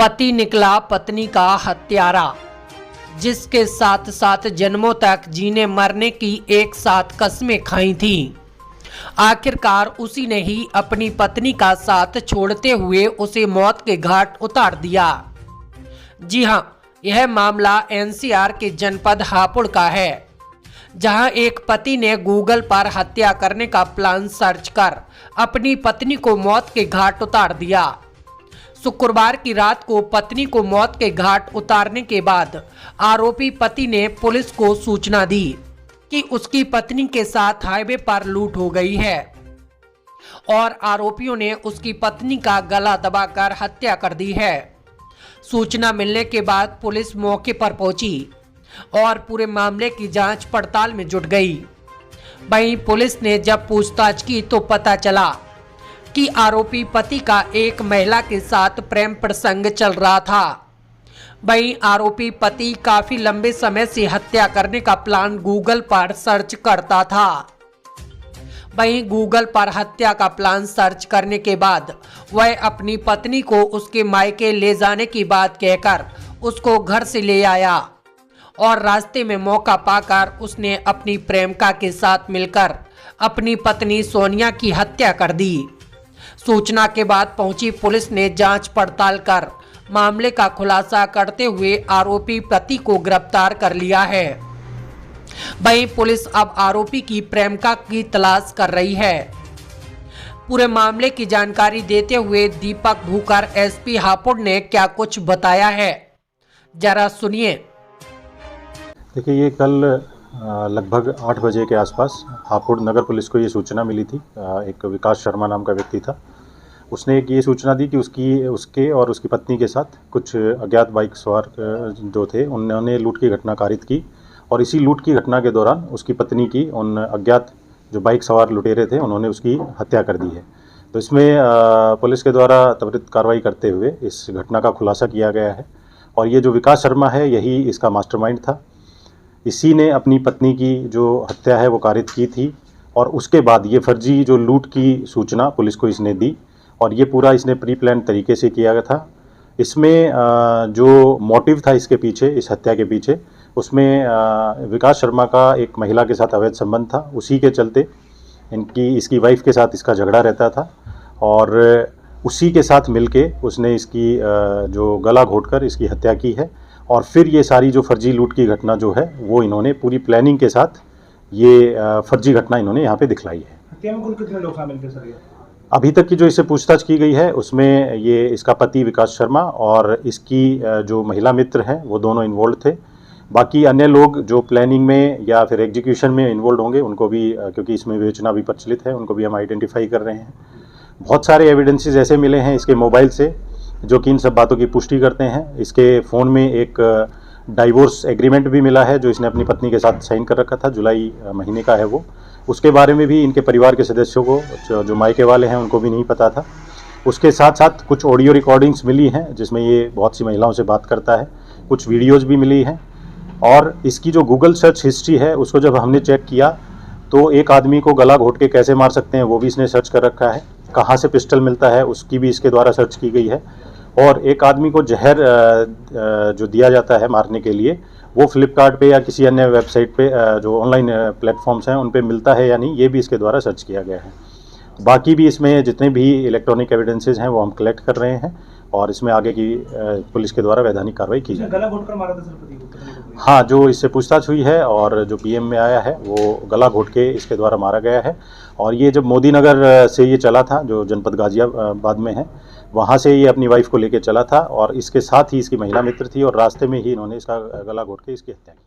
पति निकला पत्नी का हत्यारा, जिसके साथ साथ जन्मों तक जीने मरने की एक साथ कस्में खाई थी। आखिरकार उसी ने ही अपनी पत्नी का साथ छोड़ते हुए उसे मौत के घाट उतार दिया। जी हां, यह मामला एनसीआर के जनपद हापुड़ का है, जहां एक पति ने गूगल पर हत्या करने का प्लान सर्च कर अपनी पत्नी को मौत के घाट उतार दिया। शुक्रवार की रात को पत्नी को मौत के घाट उतारने के बाद आरोपी पति ने पुलिस को सूचना दी कि उसकी पत्नी के साथ हाईवे पर लूट हो गई है और आरोपियों ने उसकी पत्नी का गला दबाकर हत्या कर दी है। सूचना मिलने के बाद पुलिस मौके पर पहुंची और पूरे मामले की जांच पड़ताल में जुट गई। वहीं पुलिस ने जब पूछताछ की तो पता चला कि आरोपी पति का एक महिला के साथ प्रेम प्रसंग चल रहा था। वहीं आरोपी पति काफी लंबे समय से हत्या करने का प्लान गूगल पर सर्च करता था। वहीं गूगल पर हत्या का प्लान सर्च करने के बाद वह अपनी पत्नी को उसके मायके ले जाने की बात कहकर उसको घर से ले आया और रास्ते में मौका पाकर उसने अपनी प्रेमिका के साथ मिलकर अपनी पत्नी सोनिया की हत्या कर दी। सूचना के बाद पहुंची पुलिस ने जांच पड़ताल कर मामले का खुलासा करते हुए आरोपी पति को गिरफ्तार कर लिया है। वहीं पुलिस अब आरोपी की प्रेमिका की तलाश कर रही है। पूरे मामले की जानकारी देते हुए दीपक भूकर एसपी हापुड़ ने क्या कुछ बताया है, जरा सुनिए। देखिए, ये कल लगभग 8 बजे के आसपास हापुड़ नगर पुलिस को ये सूचना मिली थी। एक विकास शर्मा नाम का व्यक्ति था, उसने एक ये सूचना दी कि उसके और उसकी पत्नी के साथ कुछ अज्ञात बाइक सवार जो थे उन्होंने लूट की घटना कारित की और इसी लूट की घटना के दौरान उसकी पत्नी की उन अज्ञात जो बाइक सवार लुटेरे थे उन्होंने उसकी हत्या कर दी है। तो इसमें पुलिस के द्वारा त्वरित कार्रवाई करते हुए इस घटना का खुलासा किया गया है और ये जो विकास शर्मा है यही इसका मास्टरमाइंड था। इसी ने अपनी पत्नी की जो हत्या है वो कारित की थी और उसके बाद ये फर्जी जो लूट की सूचना पुलिस को इसने दी और ये पूरा इसने प्री प्लान तरीके से किया गया था। इसमें जो मोटिव था इसके पीछे, इस हत्या के पीछे, उसमें विकास शर्मा का एक महिला के साथ अवैध संबंध था। उसी के चलते इसकी वाइफ के साथ इसका झगड़ा रहता था और उसी के साथ मिलके उसने इसकी जो गला घोंटकर इसकी हत्या की है और फिर ये सारी जो फर्जी लूट की घटना जो है वो इन्होंने पूरी प्लानिंग के साथ ये फर्जी घटना इन्होंने यहाँ पे दिखलाई है। हत्या में कुल कितने लोग शामिल थे सर? अभी तक की जो इससे पूछताछ की गई है उसमें ये इसका पति विकास शर्मा और इसकी जो महिला मित्र हैं वो दोनों इन्वॉल्व थे। बाकी अन्य लोग जो प्लानिंग में या फिर एग्जीक्यूशन में इन्वॉल्व होंगे उनको भी, क्योंकि इसमें विवेचना भी प्रचलित है, उनको भी हम आइडेंटिफाई कर रहे हैं। बहुत सारे एविडेंसेस ऐसे मिले हैं इसके मोबाइल से जो कि इन सब बातों की पुष्टि करते हैं। इसके फ़ोन में एक डाइवोर्स एग्रीमेंट भी मिला है जो इसने अपनी पत्नी के साथ साइन कर रखा था, जुलाई महीने का है वो। उसके बारे में भी इनके परिवार के सदस्यों को जो मायके वाले हैं उनको भी नहीं पता था। उसके साथ साथ कुछ ऑडियो रिकॉर्डिंग्स मिली हैं जिसमें ये बहुत सी महिलाओं से बात करता है, कुछ वीडियोज़ भी मिली हैं और इसकी जो गूगल सर्च हिस्ट्री है उसको जब हमने चेक किया तो एक आदमी को गला घोंट के कैसे मार सकते हैं वो भी इसने सर्च कर रखा है। कहाँ से पिस्टल मिलता है उसकी भी इसके द्वारा सर्च की गई है और एक आदमी को जहर जो दिया जाता है मारने के लिए वो फ्लिपकार्ट पे या किसी अन्य वेबसाइट पे जो ऑनलाइन प्लेटफॉर्म्स हैं उन पे मिलता है या नहीं, ये भी इसके द्वारा सर्च किया गया है। बाकी भी इसमें जितने भी इलेक्ट्रॉनिक एविडेंसेस हैं वो हम कलेक्ट कर रहे हैं और इसमें आगे की पुलिस के द्वारा वैधानिक कार्रवाई की जाएगी। गला घोंटकर मारा था सर पति को? हाँ, जो इससे पूछताछ हुई है और जो पीएम में आया है वो गला घोंट के इसके द्वारा मारा गया है और ये जब मोदी नगर से ये चला था जो जनपद गाजियाबाद में है, वहाँ से ये अपनी वाइफ को लेके चला था और इसके साथ ही इसकी महिला मित्र थी और रास्ते में ही इन्होंने इसका गला घोंट के इसकी हत्या की।